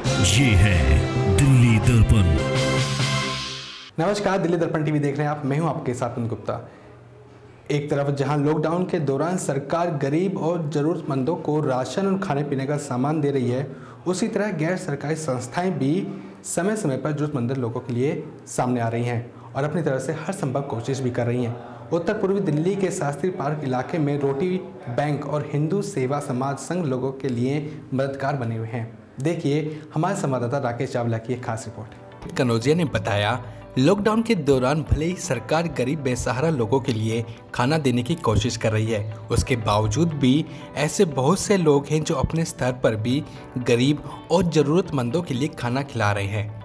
ये है दिल्ली दर्पण। नमस्कार, दिल्ली दर्पण टीवी देख रहे हैं आप। मैं हूं आपके साथ अमित गुप्ता। एक तरफ जहां लॉकडाउन के दौरान सरकार गरीब और ज़रूरतमंदों को राशन और खाने पीने का सामान दे रही है, उसी तरह गैर सरकारी संस्थाएं भी समय समय पर ज़रूरतमंद लोगों के लिए सामने आ रही हैं और अपनी तरफ से हर संभव कोशिश भी कर रही हैं। उत्तर पूर्वी दिल्ली के शास्त्री पार्क इलाके में रोटी बैंक और हिंदू सेवा समाज संघ लोगों के लिए मददगार बने हुए हैं। देखिए हमारे संवाददाता राकेश चावला की एक खास रिपोर्ट। कनौजिया ने बताया, लॉकडाउन के दौरान भले ही सरकार गरीब बेसहारा लोगों के लिए खाना देने की कोशिश कर रही है, उसके बावजूद भी ऐसे बहुत से लोग हैं जो अपने स्तर पर भी गरीब और ज़रूरतमंदों के लिए खाना खिला रहे हैं।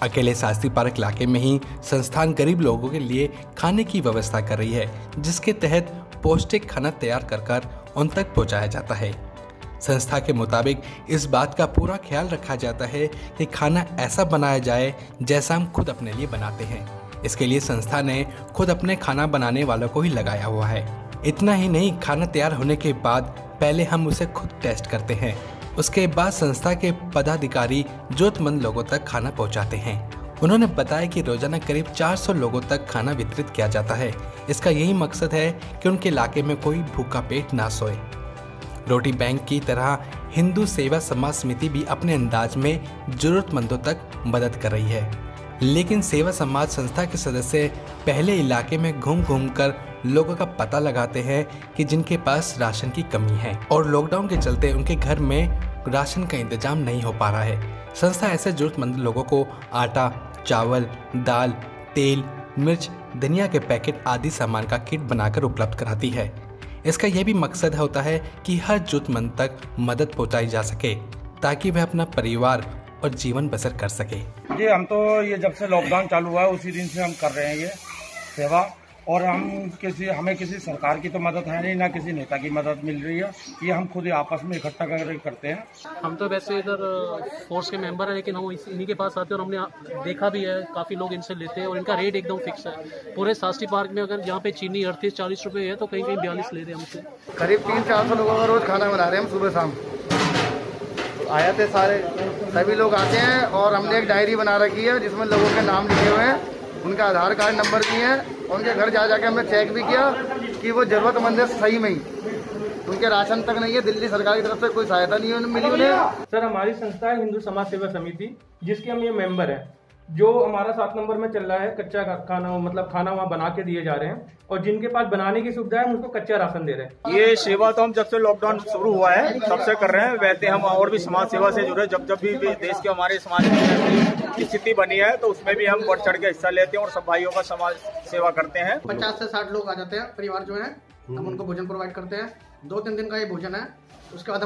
अकेले शास्त्री पार्क इलाके में ही संस्थान गरीब लोगों के लिए खाने की व्यवस्था कर रही है, जिसके तहत पौष्टिक खाना तैयार कर उन तक पहुंचाया जाता है। संस्था के मुताबिक इस बात का पूरा ख्याल रखा जाता है कि खाना ऐसा बनाया जाए जैसा हम खुद अपने लिए बनाते हैं। इसके लिए संस्था ने खुद अपने खाना बनाने वालों को ही लगाया हुआ है। इतना ही नहीं, खाना तैयार होने के बाद पहले हम उसे खुद टेस्ट करते हैं। उसके बाद संस्था के पदाधिकारी जरूरतमंद लोगों तक खाना पहुंचाते हैं। उन्होंने बताया कि रोजाना करीब 400 लोगों तक खाना वितरित किया जाता है। इसका यही मकसद है कि उनके इलाके में कोई भूखा पेट ना सोए। रोटी बैंक की तरह हिंदू सेवा समाज समिति भी अपने अंदाज में जरूरतमंदों तक मदद कर रही है, लेकिन सेवा समाज संस्था के सदस्य पहले इलाके में घूम घूम कर लोगों का पता लगाते हैं कि जिनके पास राशन की कमी है और लॉकडाउन के चलते उनके घर में राशन का इंतजाम नहीं हो पा रहा है। संस्था ऐसे जरूरतमंद लोगों को आटा, चावल, दाल, तेल, मिर्च, धनिया के पैकेट आदि सामान का किट बनाकर उपलब्ध कराती है। इसका यह भी मकसद होता है कि हर जरूरतमंद तक मदद पहुंचाई जा सके ताकि वह अपना परिवार और जीवन बसर कर सके। जी, हम तो ये जब से लॉकडाउन चालू हुआ है उसी दिन से हम कर रहे हैं ये सेवा, और हमें किसी सरकार की तो मदद है नहीं, ना किसी नेता की मदद मिल रही है। ये हम खुद ही आपस में इकट्ठा करते हैं। हम तो वैसे इधर फोर्स के मेंबर हैं, लेकिन हम इन्हीं के पास आते हैं और हमने देखा भी है, काफ़ी लोग इनसे लेते हैं और इनका रेट एकदम फिक्स है। पूरे शास्त्री पार्क में अगर जहाँ पे चीनी 38-40 रुपये है तो कहीं कहीं 42 ले रहे हैं हमसे। करीब 300-400 लोगों का रोज खाना बना रहे हैं हम सुबह शाम। आए थे सभी लोग आते हैं और हमने एक डायरी बना रखी है जिसमें लोगों के नाम लिखे हुए हैं, उनका आधार कार्ड नंबर भी है। उनके घर जा जाके हमने चेक भी किया कि वो जरूरतमंद है सही में ही, उनके राशन तक नहीं है। दिल्ली सरकार की तरफ से कोई सहायता नहीं मिली उन्हें। सर, हमारी संस्था है हिंदू समाज सेवा समिति, जिसके हम ये मेंबर हैं। जो हमारा 7 नंबर में चल रहा है, कच्चा खाना, मतलब खाना वहाँ बना के दिए जा रहे हैं और जिनके पास बनाने की सुविधा है हम उसको कच्चा राशन दे रहे हैं। ये सेवा तो हम जब से लॉकडाउन शुरू हुआ है तब से कर रहे हैं। वैसे हम और भी समाज सेवा से जुड़े, जब भी देश के हमारे समाज में स्थिति बनी है तो उसमें भी हम बढ़ चढ़ के हिस्सा लेते हैं और सब भाइयों का समाज सेवा करते हैं। 50 से 60 लोग आ जाते हैं परिवार जो है, हम उनको भोजन प्रोवाइड करते हैं। 2-3 दिन का ये भोजन है, उसके बाद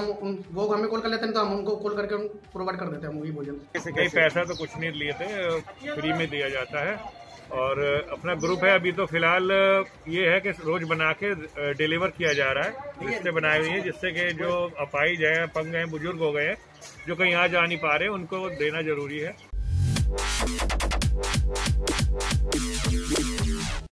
वो हमें कॉल कर लेते हैं तो हम उनको कॉल करके प्रोवाइड कर देते हैं वही भोजन। कहीं पैसा तो कुछ नहीं लिए थे, फ्री में दिया जाता है। और अपना ग्रुप है अभी तो फिलहाल ये है कि रोज बना के डिलीवर किया जा रहा है। लिस्टें बनाई हुई हैं जिससे कि जो अपाहिज हैं, अपंग हैं, बुजुर्ग हो गए हैं, जो कहीं आ जा नहीं पा रहे, उनको देना जरूरी है।